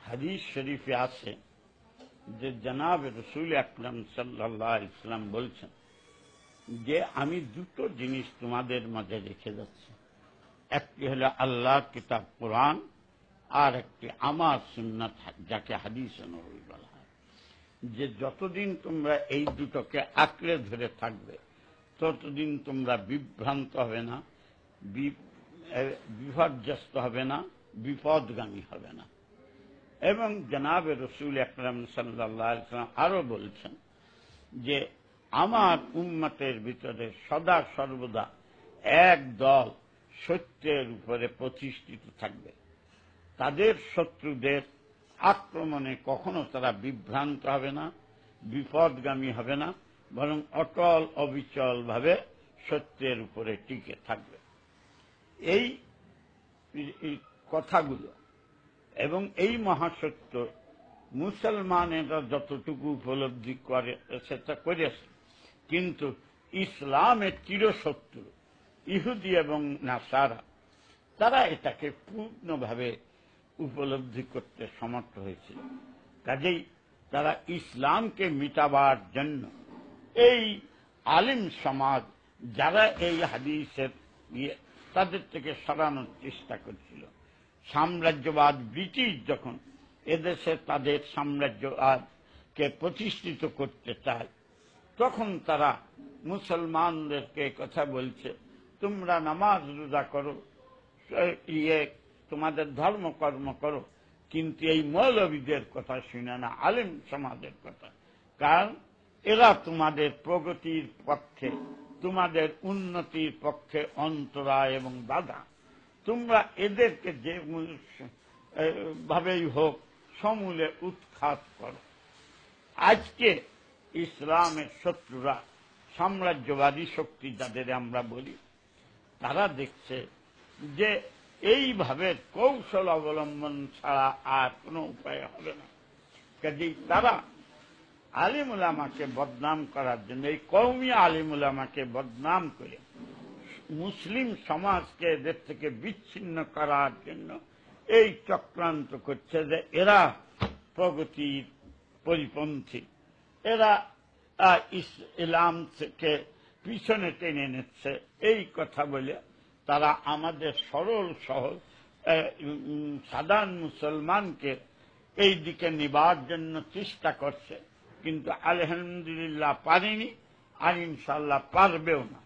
হাদিস শরীফে আছে যে জনাব রসুল আকরাম সাল্লাল্লাহু আলাইহি ওয়াসাল্লাম বলছেন যে আমি দুটো জিনিস তোমাদের মাঝে রেখে যাচ্ছি, একটি হলো আল্লাহর কিতাব কোরআন, আর একটি আমার সুন্নাত যাকে হাদিস নববী বলা হয়। যে যতদিন তোমরা এই দুটোকে আঁকড়ে ধরে থাকবে ততদিন তোমরা বিভ্রান্ত হবে না, বিপর্যস্ত হবে না, বিপদগামী হবে না। এবং জনাবে রসুল আকরাম সাল্লাল্লাহু আলাইহি ওয়াসাল্লাম আরো বলছেন যে আমার উম্মতের ভিতরে সদা সর্বদা এক দল সত্যের উপরে প্রতিষ্ঠিত থাকবে, তাদের শত্রুদের আক্রমণে কখনো তারা বিভ্রান্ত হবে না, বিপদগামী হবে না, বরং অটল অবিচল ভাবে সত্যের উপরে টিকে থাকবে। এই কথাগুলো এবং এই মহাসত্য মুসলমানেরা যতটুকু উপলব্ধি করে সেটা করেছে, কিন্তু ইসলামের চিরশত্রু ইহুদি এবং নাসারা তারা এটাকে পূর্ণভাবে উপলব্ধি করতে সমর্থ হয়েছিল। কাজেই তারা ইসলামকে মিটাবার জন্য এই আলিম সমাজ যারা এই হাদিসের তাদের থেকে সরানোর চেষ্টা করছিল। সাম্রাজ্যবাদ ব্রিটিশ যখন এদেশে তাদের সাম্রাজ্যবাদকে প্রতিষ্ঠিত করতে চায়, তখন তারা মুসলমানদেরকে কথা বলছে, তোমরা নামাজ রোজা করো, তোমাদের ধর্মকর্ম করো, কিন্তু এই মৌলবীদের কথা শুনে না, আলেম সমাজের কথা। কারণ এরা তোমাদের প্রগতির পক্ষে, তোমাদের উন্নতির পক্ষে অন্তরায় এবং বাধা। তোমরা এদেরকে যে ভাবেই হোক সমূলে উৎখাত করো। আজকে ইসলামের শত্রুরা, সাম্রাজ্যবাদী শক্তি যাদের আমরা বলি, তারা দেখছে যে এইভাবে কৌশল অবলম্বন ছাড়া আর কোনো উপায় হবে না। কাজেই তারা আলিম উলামাকে বদনাম করার জন্য, এই কওমি আলিম উলামাকে বদনাম করে মুসলিম সমাজকে এদের থেকে বিচ্ছিন্ন করার জন্য এই চক্রান্ত করছে যে এরা প্রগতির পরিপন্থী, এরা ইসলাম থেকে পিছনে টেনে নিচ্ছে। এই কথা বলে তারা আমাদের সরল সহজ সাধারণ মুসলমানকে এই দিকে নিবার জন্য চেষ্টা করছে, কিন্তু আলহামদুলিল্লাহ পারেনি, আর ইনশাআল্লাহ পারবেও না।